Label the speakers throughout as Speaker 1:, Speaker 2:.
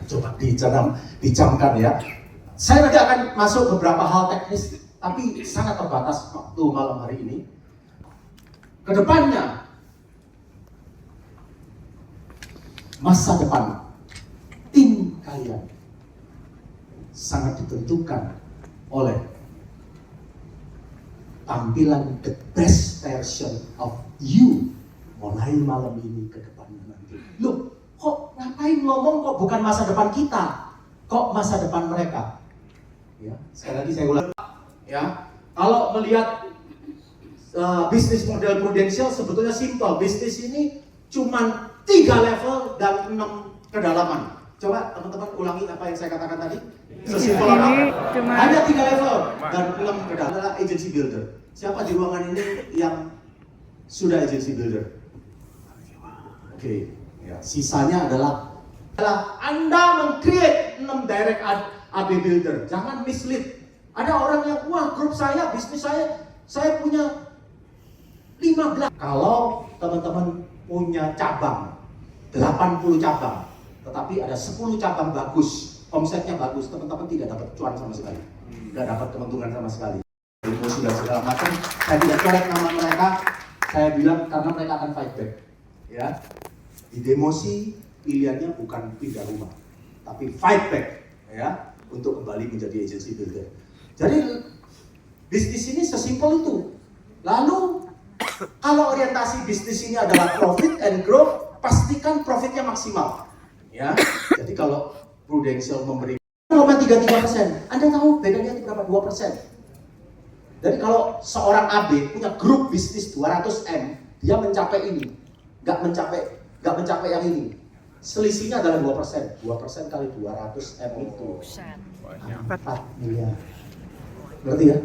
Speaker 1: coba dicamkan ya. Saya nanti akan masuk beberapa hal teknis, tapi sangat terbatas waktu malam hari ini. Kedepannya, masa depan tim kalian sangat ditentukan oleh tampilan the best version of you mulai malam ini ke depannya nanti. Loh, kok ngapain ngomong kok bukan masa depan kita, kok masa depan mereka? Ya, sekali lagi saya ulang. Ya, kalau melihat bisnis model Prudential sebetulnya simpel. Bisnis ini cuma 3 level dan 6 kedalaman. Coba teman-teman ulangi apa yang saya katakan tadi. Sesimpel apa? Hanya 3 level dan 6 kedalaman. Adalah agency builder. Siapa di ruangan ini yang sudah agency builder? Oke, ya. Sisanya adalah Anda meng-create 6 direct AB builder. Jangan mislead. Ada orang yang, wah grup saya, bisnis saya punya 15. Kalau teman-teman punya cabang, 80 cabang, tetapi ada 10 cabang bagus, omsetnya bagus, teman-teman tidak dapat cuan sama sekali. Tidak dapat keuntungan sama sekali. Emosi dan segala macam, saya tidak colek nama mereka, saya bilang karena mereka akan fight back. Ya. Di demosi pilihannya bukan pindah rumah, tapi fight back ya untuk kembali menjadi agency builder. Jadi bisnis ini sesimpel itu. Lalu kalau orientasi bisnis ini adalah profit and growth, pastikan profitnya maksimal. Ya. Jadi kalau Prudential memberi 0,33%, Anda tahu bedanya itu berapa? 2%. Jadi kalau seorang AB punya grup bisnis 200M, dia mencapai ini, nggak mencapai yang ini. Selisihnya adalah 2%. 2% kali 200M itu 4 miliar. Ngerti ya?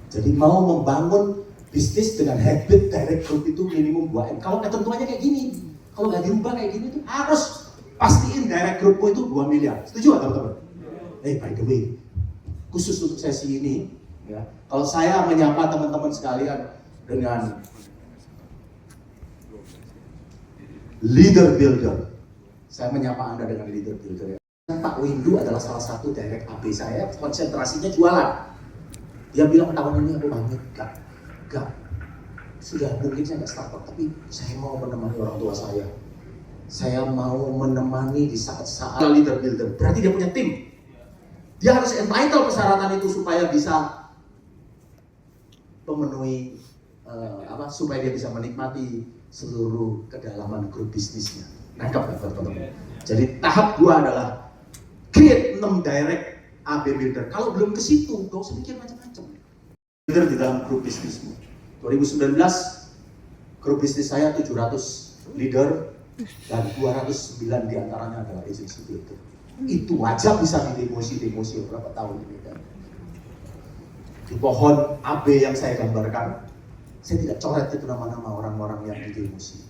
Speaker 1: Jadi mau membangun bisnis dengan habit direct growth itu minimum 2M. Kalau ketentuannya kayak gini, kalau nggak dirubah kayak gini tuh harus pastiin direct growthmu itu 2 miliar. Setuju nggak teman-teman? By the way, khusus untuk sesi ini, ya, kalau saya menyapa teman-teman sekalian dengan leader builder, saya menyapa Anda dengan leader builder. Pak Windu adalah salah satu direct AB saya, konsentrasinya jualan. Dia bilang tahun ini aku banget, gak. Sudah mungkin saya nggak startup, tapi saya mau menemani orang tua saya. Saya mau menemani di saat-saat leader builder. Berarti dia punya tim. Dia harus entitle persyaratan itu supaya bisa memenuhi supaya dia bisa menikmati seluruh kedalaman grup bisnisnya. Nangkap nggak teman-teman? Jadi tahap 2 adalah create 6 direct AB builder. Kalau belum ke situ, gak usah mikir macam-macam. Builder di dalam grup bisnismu. 2019 grup bisnis saya 700 leader dan 209 diantaranya adalah agency builder. Itu aja bisa didemosi beberapa tahun ini kan. Di pohon AB yang saya gambarkan, saya tidak coret itu nama-nama orang-orang yang didemosi.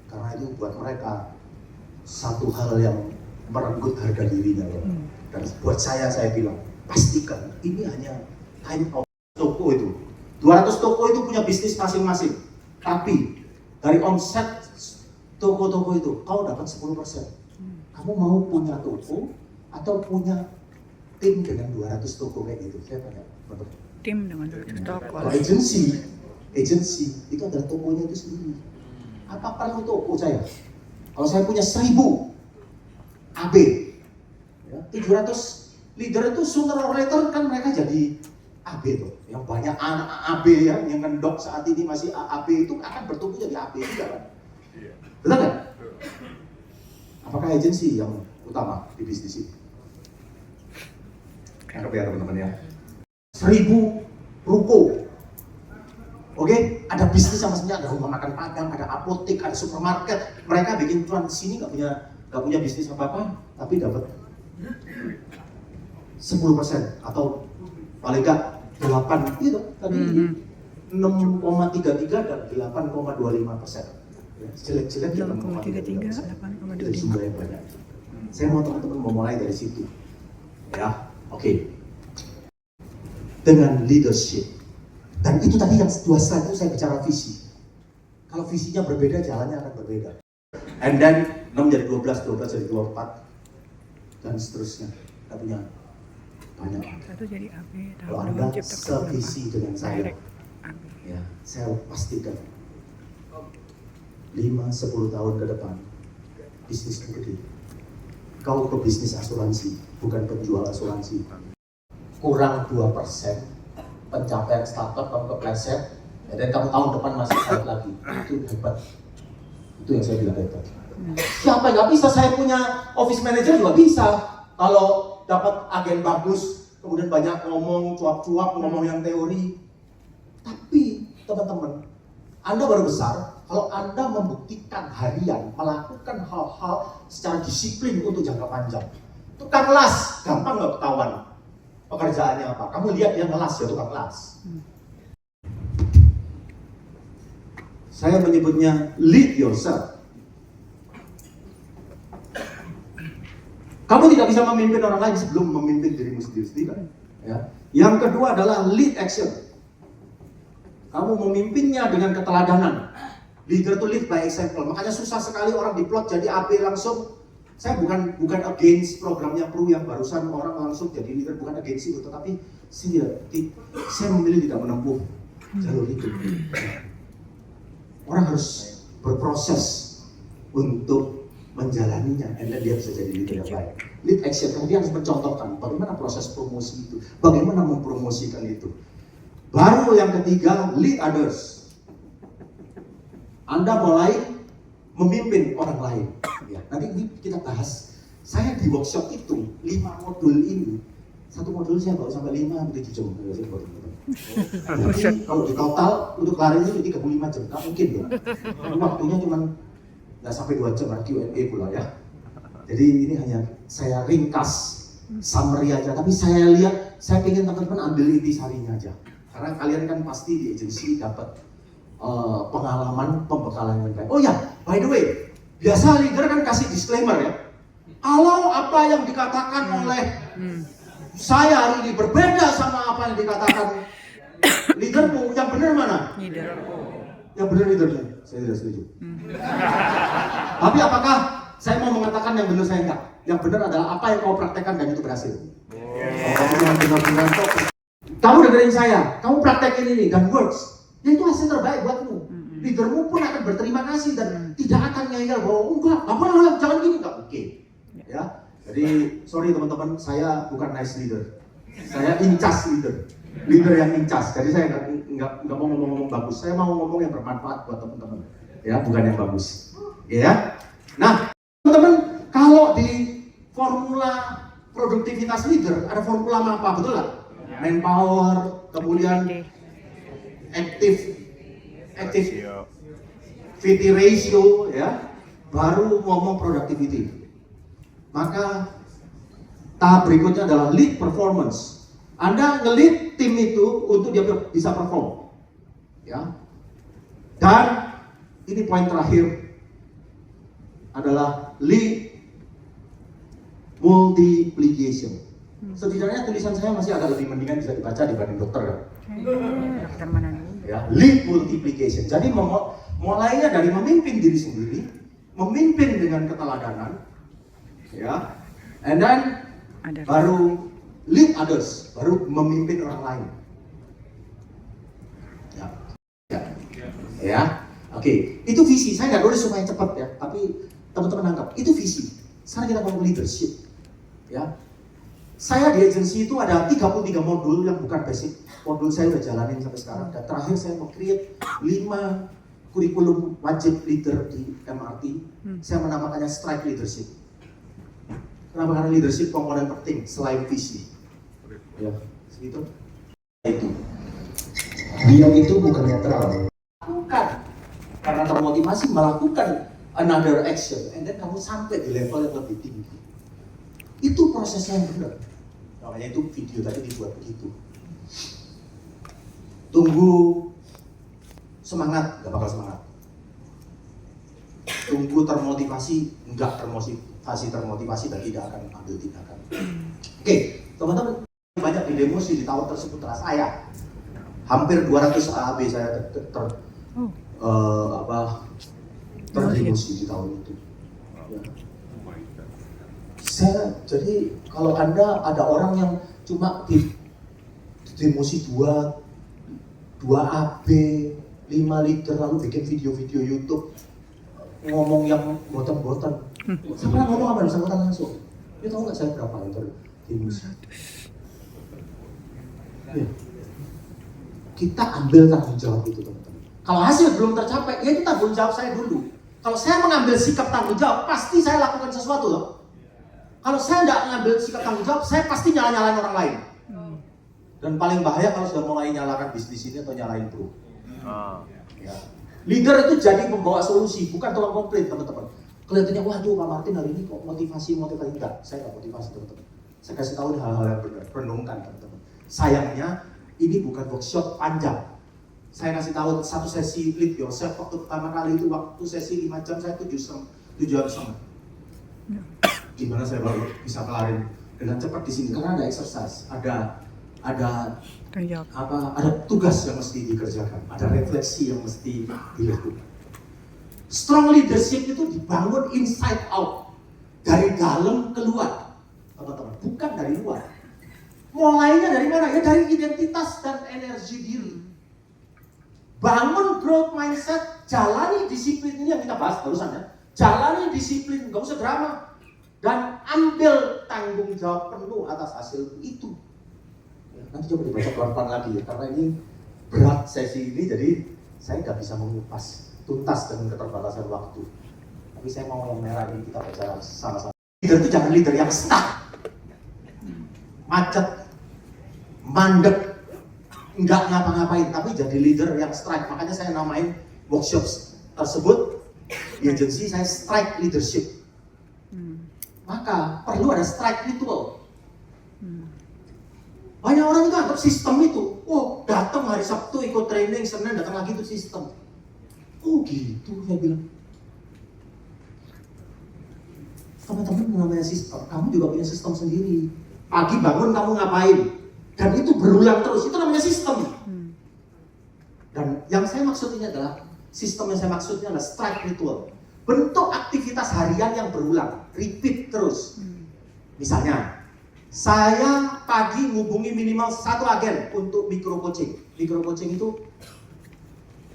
Speaker 1: Karena itu buat mereka satu hal yang merenggut harga dirinya. Dan buat saya bilang, pastikan ini hanya time out. Toko itu 200 toko itu punya bisnis masing-masing, tapi dari omset toko-toko itu kau dapat 10%. Kamu mau punya toko atau punya tim dengan 200 toko kayak gitu? Saya tanya,
Speaker 2: tim dengan 200 toko.
Speaker 1: Kalau agency itu adalah tokonya itu sendiri. Apa perlu toko saya? Kalau saya punya 1000 AB, ya, 700 leader itu sooner or later kan mereka jadi AB tuh. Yang banyak anak AB ya, yang ngendok saat ini masih AB itu akan bertumbuh jadi AB juga kan? Betul kan? Apakah agensi yang utama di bisnis ini? Nangkep ya teman-teman ya. 1000 ruko. Oke, ada bisnis sama sebenarnya, ada rumah makan Padang, ada apotek, ada supermarket. Mereka bikin cuan di sini nggak punya bisnis apa-apa, tapi dapat 10% atau paling nggak 8 gitu tadi 6,33 dan 8,25%. Jelek-jelek
Speaker 2: 8,33, 8,25.
Speaker 1: Jadi jumlah yang banyak. Saya mau teman-teman memulai dari situ, ya, oke. Dengan leadership. Dan itu tadi yang 2 slide itu saya bicara visi. Kalau visinya berbeda, jalannya akan berbeda. And then 6 jadi 12, 12 jadi 24. dan seterusnya. Kita punya banyak.
Speaker 2: Satu jadi AB,
Speaker 1: Kalau
Speaker 2: tahun
Speaker 1: Anda
Speaker 2: menciptakan
Speaker 1: sevisi dengan saya,
Speaker 2: direct AB.
Speaker 1: ya, saya pastikan 5-10 tahun ke depan bisnismu gede. Kau pebisnis asuransi, bukan penjual asuransi. Kurang 2% pencapaian startup kamu kepleset, dan kamu tahun depan masih naik lagi. Itu hebat. Itu yang saya bilang hebat. Siapa yang nggak bisa? Saya punya office manager juga bisa. Kalau dapat agen bagus, kemudian banyak ngomong, cuap-cuap, ngomong yang teori. Tapi teman-teman, Anda baru besar kalau Anda membuktikan harian, melakukan hal-hal secara disiplin untuk jangka panjang. Tukang las, gampang nggak ketahuan pekerjaannya apa. Kamu lihat dia ngelas ya, tukang las. Saya menyebutnya lead yourself. Kamu tidak bisa memimpin orang lain sebelum memimpin dirimu sendiri. Ya. Yang kedua adalah lead action. Kamu memimpinnya dengan keteladanan. Leader to lead by example. Makanya susah sekali orang diplot jadi AB langsung. Saya bukan against programnya Pru yang barusan orang langsung jadi leader, bukan against itu, tetapi saya memilih tidak menempuh jalur itu. Orang harus berproses untuk menjalaninya, and then dia bisa jadi leader yang baik. Lead action, kemudian harus mencontohkan bagaimana proses promosi itu, bagaimana mempromosikan itu. Baru yang ketiga, lead others. Anda mulai memimpin orang lain. Ya, nanti ini kita bahas. Saya di workshop itu 5 modul ini, satu modul saya bawa sampai 5-7 jam. Jadi kalau di total untuk kelarin itu 35 jam, nggak mungkin ya. Waktunya cuma nggak sampai 2 jam, Q&A pula ya. Jadi ini hanya saya ringkas summary aja, tapi saya lihat, saya ingin teman-teman ambil intisarinya aja. Karena kalian kan pasti di agensi dapat pengalaman pembekalan yang baik. Oh ya, by the way, biasa leader kan kasih disclaimer ya. Kalau apa yang dikatakan oleh saya hari ini berbeda sama apa yang dikatakan leadermu, yang benar mana?
Speaker 2: Leader.
Speaker 1: Yang benar leadermu, saya tidak setuju. Tapi apakah saya mau mengatakan yang benar saya enggak? Yang benar adalah apa yang kau praktekkan dan itu berhasil. Yang benar-benar kamu dengerin saya, kamu praktekin ini dan works. Ya itu hasil terbaik buatmu. Leadermu pun akan berterima kasih dan tidak akan ngeyel bahwa enggak, jangan gini, enggak oke. Ya, jadi sorry teman-teman, saya bukan nice leader. Saya incas leader yang incas. Jadi saya nggak mau ngomong bagus. Saya mau ngomong yang bermanfaat buat teman-teman. Ya, bukan yang bagus. Ya. Nah, teman-teman, kalau di formula produktivitas leader ada formula apa? Betul nggak? Manpower, kemudian activity ratio, ya, baru ngomong productivity. Maka tahap berikutnya adalah lead performance. Anda nge-lead tim itu untuk dia bisa perform, ya. Dan ini poin terakhir adalah lead multiplication. Setidaknya tulisan saya masih agak lebih mendingan bisa dibaca dibanding dokter kan.
Speaker 2: Dokter mana dulu?
Speaker 1: Ya, lead multiplication. Jadi mulainya dari memimpin diri sendiri, memimpin dengan keteladanan, ya, and then baru lead others, baru memimpin orang lain. Ya. Oke. Itu visi. Saya nggak nulis supaya cepat ya, tapi teman-teman anggap itu visi. Sekarang kita ngomong leadership, ya. Saya di agensi itu ada 33 modul yang bukan basic. Modul saya udah jalanin sampai sekarang. Dan terakhir saya mau create 5 kurikulum wajib leader di MRT. Saya menamakannya Strike Leadership. Kenapa? Karena leadership komponen penting selain visi. Ya, segitu. Itu. Dia itu bukan netral. Lakukan. Karena termotivasi melakukan another action. And then kamu sampai di level yang lebih tinggi. Itu prosesnya yang benar. Makanya itu video tadi dibuat begitu. Tunggu semangat, nggak bakal semangat. Tunggu termotivasi, nggak termotivasi dan tidak akan ambil tindakan. Oke, teman-teman, banyak di demosi di tahun tersebut terasa saya. Hampir 200 AAB saya terdemosi di tahun itu. Ya. Jadi kalau Anda ada orang yang cuma di demosi 2 AB 5 liter lalu bikin video-video YouTube ngomong yang boten-boten. Saya pernah ngomong sama bersangkutan langsung. Dia tahu nggak saya berapa liter demosi? Ya. Kita ambil tanggung jawab itu, teman-teman. Kalau hasil belum tercapai, ya itu tanggung jawab saya dulu. Kalau saya mengambil sikap tanggung jawab, pasti saya lakukan sesuatu loh. Kalau saya tidak mengambil sikap tanggung jawab, saya pasti nyalain orang lain. Dan paling bahaya kalau sudah mulai nyalakan bisnis ini atau nyalain bro. Ya. Leader itu jadi membawa solusi, bukan tolong komplain, teman-teman. Kelihatannya, waduh Pak Martin hari ini kok motivasi enggak. Saya nggak motivasi, teman-teman. Saya kasih tahu hal-hal yang benar, renungkan, teman-teman. Sayangnya ini bukan workshop panjang. Saya kasih tahu satu sesi lead yourself waktu pertama kali itu, waktu sesi 5 jam saya 7,5. Gimana saya baru bisa kelarin dengan cepat di sini karena ada exercise, ada tugas yang mesti dikerjakan, ada refleksi yang mesti dilakukan. Strong leadership itu dibangun inside out, dari dalam keluar, teman-teman, bukan dari luar. Mulainya dari mana? Ya dari identitas dan energi diri. Bangun growth mindset, jalani disiplin ini yang kita bahas barusan ya. Jalani disiplin, nggak usah drama. Dan ambil tanggung jawab penuh atas hasil itu. Ya, nanti coba dibaca pelan-pelan lagi ya, karena ini berat sesi ini, jadi saya nggak bisa mengupas tuntas dengan keterbatasan waktu. Tapi saya mau yang merah ini kita baca sama-sama. Leader itu jangan leader yang stuck, macet, mandek, nggak ngapa-ngapain, tapi jadi leader yang strike. Makanya saya namain workshop tersebut di agensi saya strike leadership. Maka perlu ada strike ritual. Banyak orang itu anggap sistem itu, oh datang hari Sabtu ikut training, Senin datang lagi itu sistem. Oh gitu, saya bilang. Teman-teman namanya sistem, kamu juga punya sistem sendiri. Pagi bangun kamu ngapain? Dan itu berulang terus, itu namanya sistem. Dan yang saya maksud ini adalah, sistem yang saya maksudnya adalah strike ritual. Bentuk aktivitas harian yang berulang, repeat terus. Misalnya, saya pagi menghubungi minimal 1 agen untuk micro coaching. Micro coaching itu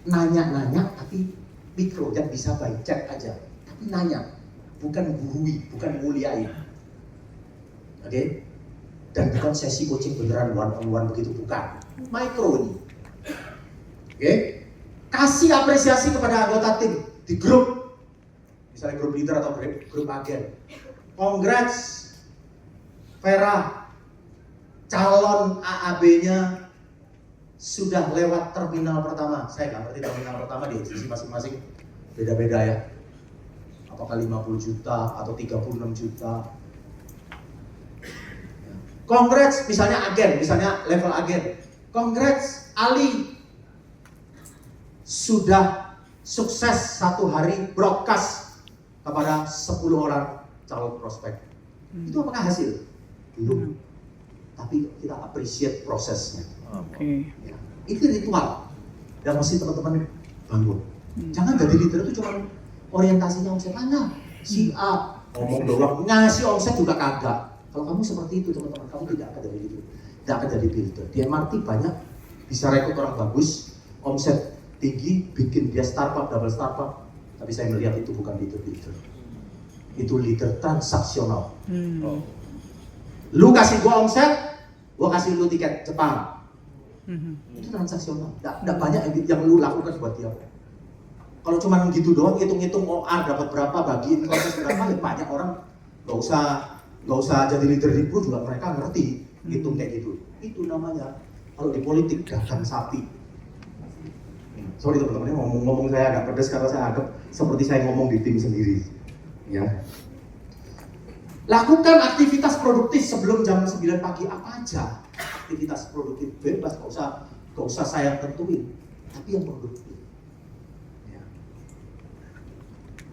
Speaker 1: nanya-nanya tapi mikro, dan bisa by chat aja. Tapi nanya, bukan gurui, bukan muliain. Oke? Dan bukan sesi coaching beneran one-on-one begitu, bukan. Micro ini. Oke? Kasih apresiasi kepada anggota tim di grup. Misalnya grup leader atau grup agen. Congrats Vera, calon AAB-nya sudah lewat terminal pertama. Saya nggak ngerti terminal pertama di agensi masing-masing beda-beda ya. Apakah 50 juta atau 36 juta. Congrats, misalnya agen, misalnya level agen. Congrats Ali, sudah sukses 1 hari broadcast kepada 10 orang calon prospek. Itu apakah hasil? Belum. Tapi kita appreciate prosesnya. Ya. Itu ritual yang mesti teman-teman bangun. Jangan jadi leader itu cuma orientasinya omset. Mana? Si A ngomong doang, ngasih omset juga kagak. Kalau kamu seperti itu teman-teman, kamu tidak akan jadi leader. Tidak akan jadi builder. Di MRT banyak bisa rekrut orang bagus, omset tinggi, bikin dia startup, double startup. Tapi saya melihat itu bukan leader. Itu leader transaksional. Lu kasih gua omset, gua kasih lu tiket Jepang. Itu transaksional. Nggak banyak yang lu lakukan buat dia. Kalau cuma gitu doang, hitung-hitung OR dapat berapa, bagiin proses berapa, ya banyak orang nggak usah jadi leader di pun juga mereka ngerti hitung kayak gitu. Itu namanya kalau di politik dagang sapi. Sorry teman-teman, ngomong saya agak pedas karena saya anggap seperti saya ngomong di tim sendiri. Ya. Lakukan aktivitas produktif sebelum jam 9 pagi, apa aja aktivitas produktif, bebas, gak usah saya tentuin, tapi yang produktif. Ya.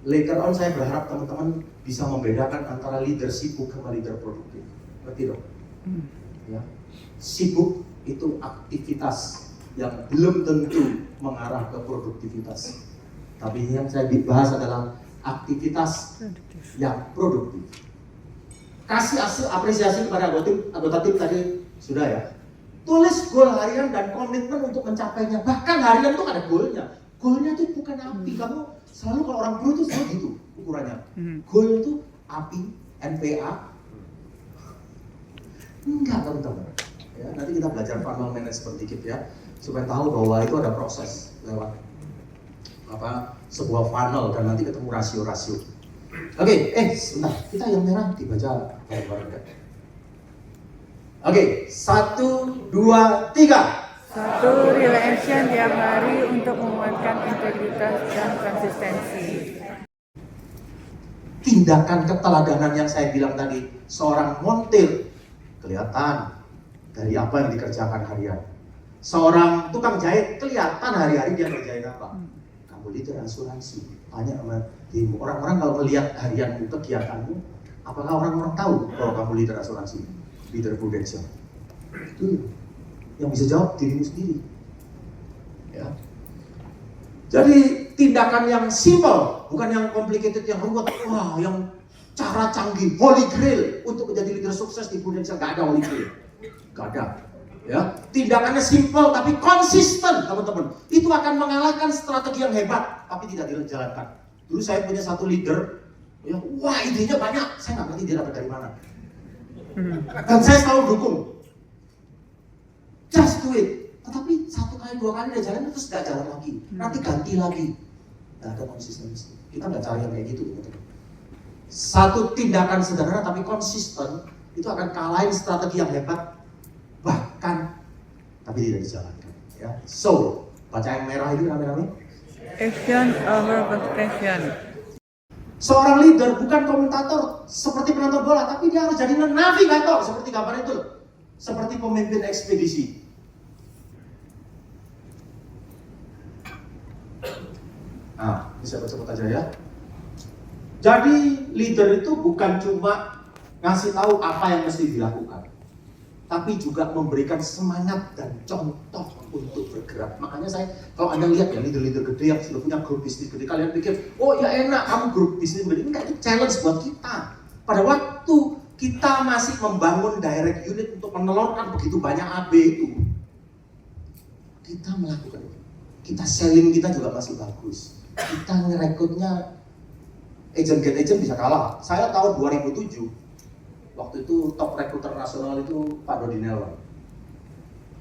Speaker 1: Later on saya berharap teman-teman bisa membedakan antara leader sibuk sama leader produktif. Ngerti dong? Ya. Sibuk itu aktivitas yang belum tentu mengarah ke produktivitas. Tapi yang saya bahas adalah aktivitas yang produktif. Kasih apresiasi kepada anggota tim tadi sudah ya. Tulis goal harian dan komitmen untuk mencapainya. Bahkan harian itu ada goalnya. Goalnya itu bukan api. Kamu selalu kalau orang guru itu selalu gitu ukurannya. Goal itu api, NPA. Enggak teman-teman. Ya, nanti kita belajar funnel management dikit ya, supaya tahu bahwa itu ada proses lewat sebuah funnel dan nanti ketemu rasio-rasio. Oke, sebentar, kita yang merah dibaca bareng-bareng kan? Oke, 1, 2, 3.
Speaker 2: 1. Real action tiap hari untuk menguatkan integritas dan konsistensi.
Speaker 1: Tindakan keteladanan yang saya bilang tadi, seorang montir kelihatan dari apa yang dikerjakan harian. Seorang tukang jahit kelihatan hari-hari dia kerjain apa. Kamu leader asuransi, tanya sama tim orang-orang kalau melihat harianmu, kegiatanmu, apakah orang-orang tahu kalau kamu leader asuransi, leader prudential? Itu yang bisa jawab dirimu sendiri. Ya. Jadi tindakan yang simple, bukan yang complicated, yang ruwet, wah, yang cara canggih, holy grail untuk menjadi leader sukses di prudential, gak ada holy grail, gak ada. Ya, tindakannya simple tapi konsisten, teman-teman. Itu akan mengalahkan strategi yang hebat tapi tidak dijalankan. Dulu saya punya satu leader, ya, wah idenya banyak, saya nggak ngerti dia dapat dari mana. Dan saya selalu dukung, just do it. Tetapi 1 kali 2 kali dia jalan terus nggak jalan lagi, nanti ganti lagi. Nggak ada konsistensi. Kita nggak cari yang kayak gitu, teman-teman. Satu tindakan sederhana tapi konsisten itu akan kalahin strategi yang hebat, bahkan tapi tidak dijalankan. Ya. So, baca yang merah ini rame-rame.
Speaker 2: Action over perfection.
Speaker 1: Seorang leader bukan komentator seperti penonton bola, tapi dia harus jadi navigator seperti gambar itu, seperti pemimpin ekspedisi. Nah, bisa cepet aja ya. Jadi leader itu bukan cuma ngasih tahu apa yang mesti dilakukan, tapi juga memberikan semangat dan contoh untuk bergerak. Makanya saya, kalau Anda lihat ya leader-leader gede yang sudah punya grup bisnis gede, kalian pikir, oh ya enak kamu grup bisnis gede. Enggak, itu challenge buat kita. Pada waktu kita masih membangun direct unit untuk menelurkan begitu banyak AB itu, kita melakukan itu. Kita selling kita juga masih bagus. Kita ngerekrutnya agent get agent bisa kalah. Saya tahun 2007, waktu itu top rekruter nasional itu Pak Dodi Nelwan.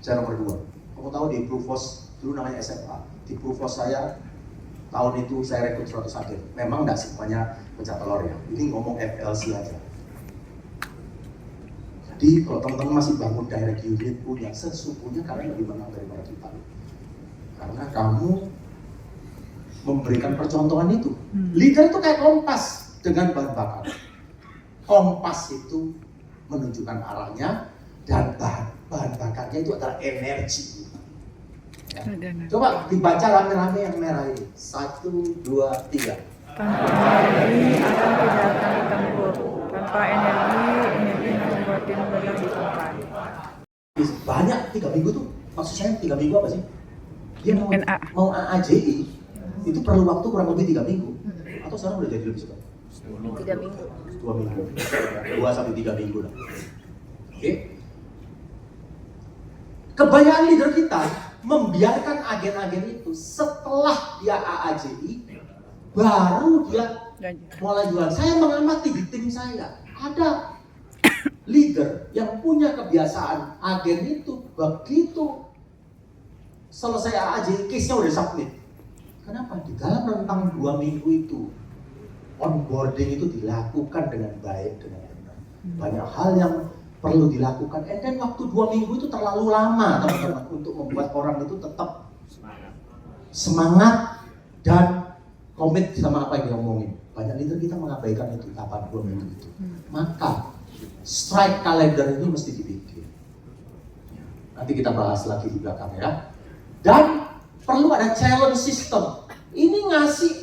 Speaker 1: Saya nomor 2. Kamu tahu di Brufos, dulu namanya SMA. Di Brufos saya, tahun itu saya rekrut 100 agen. Memang nggak semuanya pecah telur ya. Ini ngomong FLC aja. Jadi kalau teman-teman masih bangun direct unit punya, sesungguhnya kalian lebih menang daripada kita. Karena kamu memberikan percontohan itu. Leader itu kayak kompas dengan bahan bakar. Kompas itu menunjukkan arahnya dan bahan bakarnya itu adalah energi. Ya. Coba dibaca rame-rame yang merah ini. 1, 2, 3.
Speaker 2: Tanpa energi akan tidak akan ditempuh. Tanpa energi membuat tim berada di tempat.
Speaker 1: Banyak 3 minggu tuh. Maksud saya 3 minggu apa sih? Dia mau AAJI itu perlu waktu kurang lebih 3 minggu. Atau sekarang udah jadi lebih cepat?
Speaker 3: 3 minggu.
Speaker 1: 2 minggu. 2 sampai 3 minggu lah. Oke. Kebanyakan leader kita membiarkan agen-agen itu setelah dia AAJI baru dia mulai jual. Saya mengamati di tim saya ada leader yang punya kebiasaan agen itu begitu selesai AAJI case-nya udah submit. Kenapa? Di dalam rentang 2 minggu itu onboarding itu dilakukan dengan baik, dengan benar. Banyak hal yang perlu dilakukan. And then waktu 2 minggu itu terlalu lama teman-teman untuk membuat orang itu tetap semangat dan komit sama apa yang diomongin. Banyak leader kita mengabaikan itu kapan 2 minggu itu. Maka strike calendar ini mesti dibikin. Nanti kita bahas lagi di belakang ya. Dan perlu ada challenge system. Ini ngasih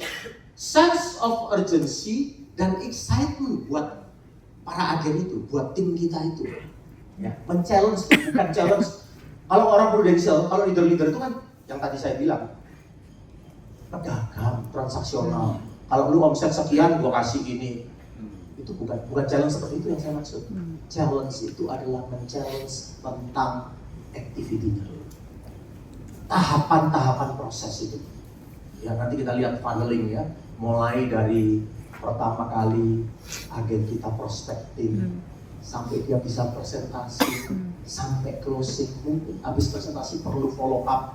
Speaker 1: sense of urgency dan excitement buat para agen itu, buat tim kita itu. Ya, men-challenge, bukan challenge. Kalau orang prudential, kalau leader-leader itu kan yang tadi saya bilang, pedagang, transaksional. Kalau lu omset sekian, gua kasih ini. Itu bukan challenge seperti itu yang saya maksud. Challenge itu adalah men-challenge tentang activity-nya. Tahapan-tahapan proses itu. Ya nanti kita lihat funneling ya, mulai dari pertama kali agen kita prospecting, sampai dia bisa presentasi, sampai closing. Mungkin habis presentasi perlu follow up.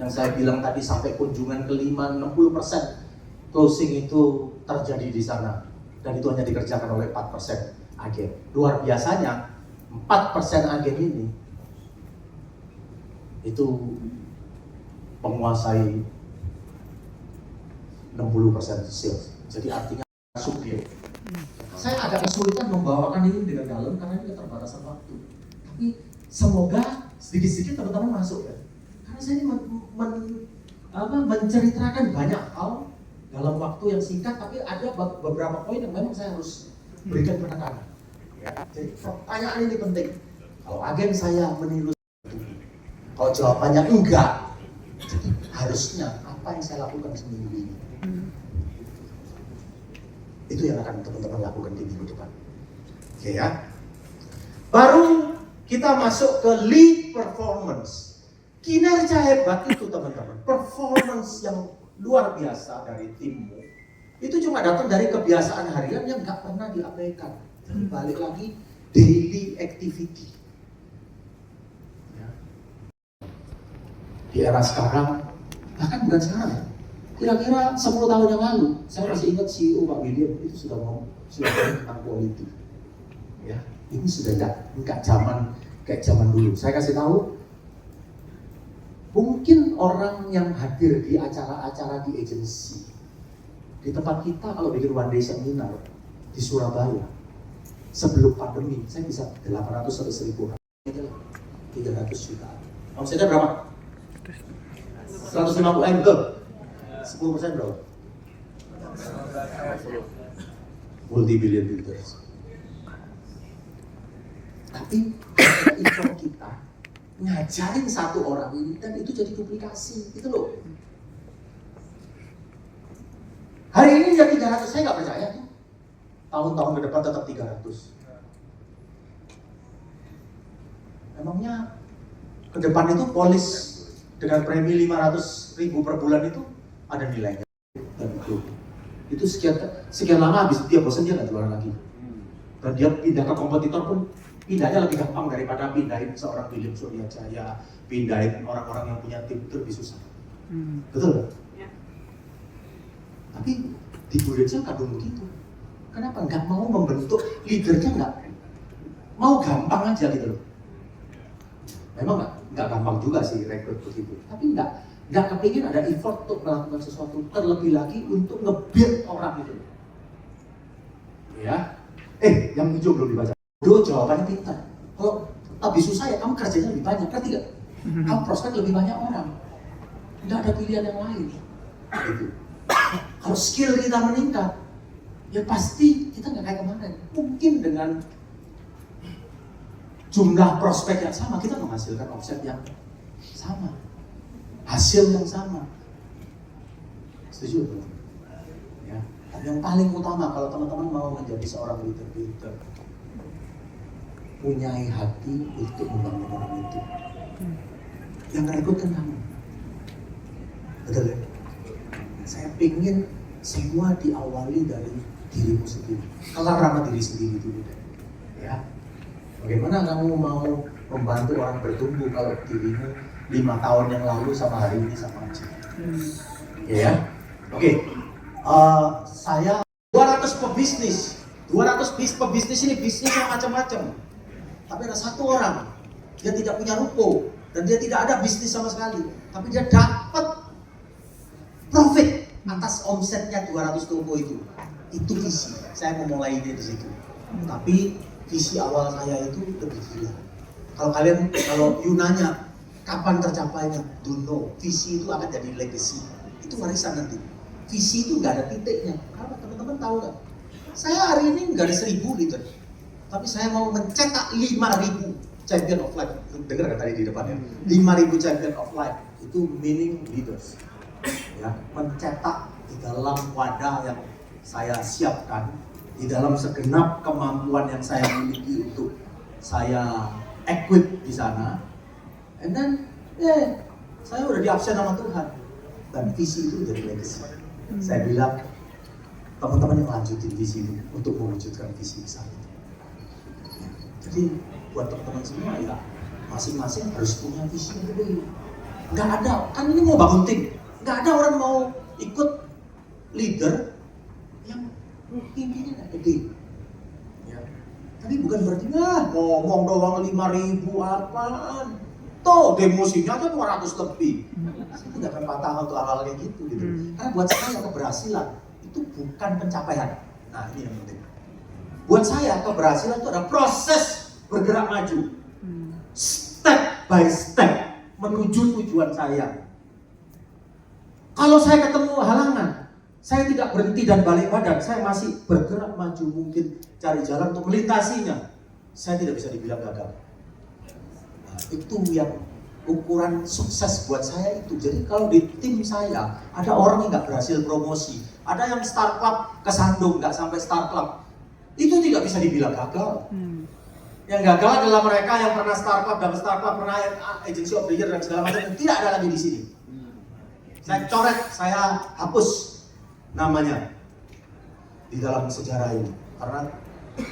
Speaker 1: Yang saya bilang tadi sampai kunjungan kelima 60% closing itu terjadi di sana. Dan itu hanya dikerjakan oleh 4% agen. Luar biasanya 4% agen ini itu menguasai 60% sales. Jadi artinya supir. Saya agak kesulitan membawakan ini dengan dalam karena ini keterbatasan waktu. Tapi semoga sedikit-sedikit teman-teman masuk ya. Karena saya ini menceritakan banyak hal dalam waktu yang singkat, tapi ada beberapa poin yang memang saya harus berikan penekanan. Ya. Jadi pertanyaan ini penting. Kalau agen saya meniru, kalau jawabannya enggak, jadi harusnya apa yang saya lakukan seminggu ini? Itu yang akan teman-teman lakukan di minggu depan. Oke ya. Baru kita masuk ke lead performance. Kinerja hebat itu teman-teman, performance yang luar biasa dari timmu, itu cuma datang dari kebiasaan harian yang nggak pernah diabaikan. Jadi balik lagi, daily activity. Ya. Di era sekarang, bahkan bukan sekarang ya, kira-kira 10 tahun yang lalu, saya masih ingat CEO Pak William itu sudah ngomong tentang quality. Ya, ini sudah nggak zaman kayak zaman dulu. Saya kasih tahu, mungkin orang yang hadir di acara-acara di agensi, di tempat kita kalau bikin one day seminar di Surabaya, sebelum pandemi, saya bisa 800 sampai 1000 orang. 300 juta. Omsetnya berapa? 150 M, betul? 10% berapa? Multi-billion builders. Tapi import kita ngajarin satu orang ini dan itu jadi duplikasi, gitu loh. Hari ini jadi 300, saya nggak percaya tuh. Tahun-tahun ke depan tetap 300. Emangnya ke depan itu polis dengan premi 500.000 per bulan itu ada nilainya? Dan itu sekian lama habis dia bosan dia nggak jualan lagi. Dan dia pindah ke kompetitor pun pindahnya lebih gampang daripada pindahin seorang William Suryajaya, pindahin orang-orang yang punya tim itu lebih susah. Betul? Ya. Tapi di Bureja kadang begitu. Kenapa? Nggak mau membentuk leadernya, nggak mau, gampang aja gitu loh. Memang nggak gampang juga sih rekrut begitu. Tapi nggak kepingin ada effort untuk melakukan sesuatu, terlebih lagi untuk nge-build orang itu. Ya, yang hijau belum dibaca. Doa jawabannya pintar. Kalau lebih susah ya kamu kerjanya lebih banyak, ngerti gak? Kamu prospek lebih banyak orang. Nggak ada pilihan yang lain. Gitu. Kalau skill kita meningkat, ya pasti kita nggak kayak kemarin. Mungkin dengan jumlah prospek yang sama, kita menghasilkan omset yang sama, hasil yang sama. Setuju? Ya. Yang paling utama kalau teman-teman mau menjadi seorang leader, punyai hati untuk membangun orang itu. Yang rekrut kan kamu. Betul ya? Saya ingin semua diawali dari dirimu sendiri. Kelar sama diri sendiri dulu deh. Ya. Bagaimana kamu mau membantu orang bertumbuh kalau dirimu 5 tahun yang lalu sama hari ini sama aja? Ya. Oke. Saya 200 pebisnis. 200 pebisnis ini bisnis yang macam-macam. Tapi ada satu orang, dia tidak punya ruko dan dia tidak ada bisnis sama sekali, tapi dia dapat profit atas omsetnya 200 toko itu. Itu visi. Saya mau mulai ini di situ. Tapi visi awal saya itu lebih gila. Kalau you nanya kapan tercapainya, don't know. Visi itu akan jadi legacy. Itu warisan nanti. Visi itu nggak ada titiknya. Karena teman-teman tahu nggak? Saya hari ini nggak ada 1000 liter. Tapi saya mau mencetak 5.000 champion of life. Dengar kan tadi di depannya? 5.000 champion of life. Itu meaning leaders. Ya, mencetak di dalam wadah yang saya siapkan di dalam segenap kemampuan yang saya miliki untuk saya equip di sana. And then, saya udah diabsen sama Tuhan. Dan visi itu jadi legacy. Saya bilang, teman-teman yang lanjutin visi itu untuk mewujudkan visi besar itu. Ya, jadi buat teman-teman semua ya, masing-masing harus punya visi yang gede. Nggak ada, kan ini mau bangun tim. Nggak ada orang mau ikut leader yang intinya nggak gede. Ya. Tapi bukan berarti, ngomong doang 5.000 apaan. Tuh, demosinya aja 200 lebih. Saya tidak akan patah untuk hal-hal kayak gitu. Karena buat saya keberhasilan itu bukan pencapaian. Nah, ini yang penting. Buat saya keberhasilan itu adalah proses bergerak maju. Step by step menuju tujuan saya. Kalau saya ketemu halangan, saya tidak berhenti dan balik badan, saya masih bergerak maju, mungkin cari jalan untuk melintasinya. Saya tidak bisa dibilang gagal. Nah, itu yang ukuran sukses buat saya itu. Jadi kalau di tim saya ada orang yang nggak berhasil promosi, ada yang Star Club kesandung nggak sampai Star Club, itu tidak bisa dibilang gagal. Yang gagal adalah mereka yang pernah Star Club, dapat Star Club, pernah Agency of the Year dan segala macam, tidak ada lagi di sini. Saya coret, saya hapus namanya di dalam sejarah ini karena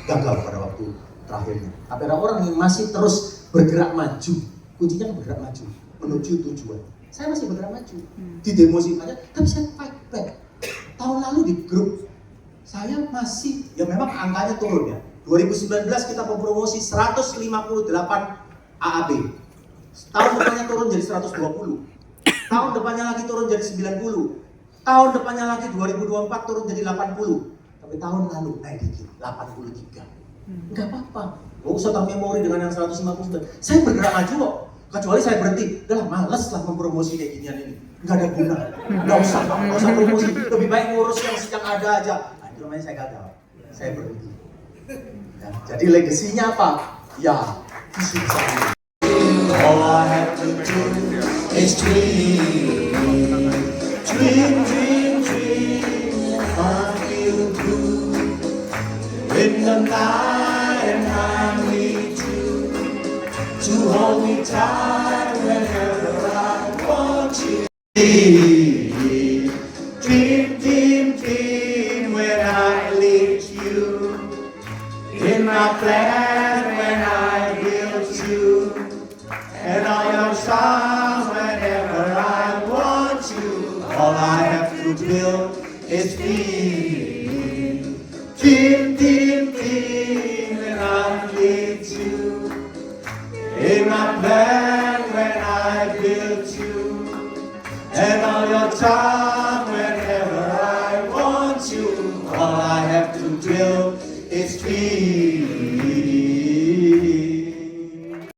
Speaker 1: gagal pada waktu terakhirnya. Tapi ada orang yang masih terus bergerak maju. Kuncinya bergerak maju menuju tujuan. Saya masih bergerak maju di demosi aja, tapi saya fight back. Tahun lalu di grup saya masih, ya memang angkanya turun ya. 2019 kita mempromosi 158 AAB. Tahun depannya turun jadi 120. Tahun depannya lagi turun jadi 90. Tahun depannya lagi 2024 turun jadi 80. Tapi tahun lalu naik dikit, 83. Enggak apa-apa. Gak usah tahu memori dengan yang 159. Saya bergerak maju kok. Kecuali saya berhenti, udah males lah mempromosi kayak ginian ini. Nggak ada guna, nggak usah promosi. Lebih baik ngurus yang ada aja. Nah, itu namanya saya gagal. Saya berhenti. Ya, jadi legasinya apa? Ya, visi besar. All I have to do is dream, dream, dream, dream. I feel blue in the night and I need you to hold me tight whenever I want you. Dream, dream, dream, dream when I lead you. In my plan when I build you. And all your songs whenever I want you. All I have to build is dream, dream, dream, dream when I lead you. In my plan when I build you. And all your time whenever I want you. All I have to build is dream.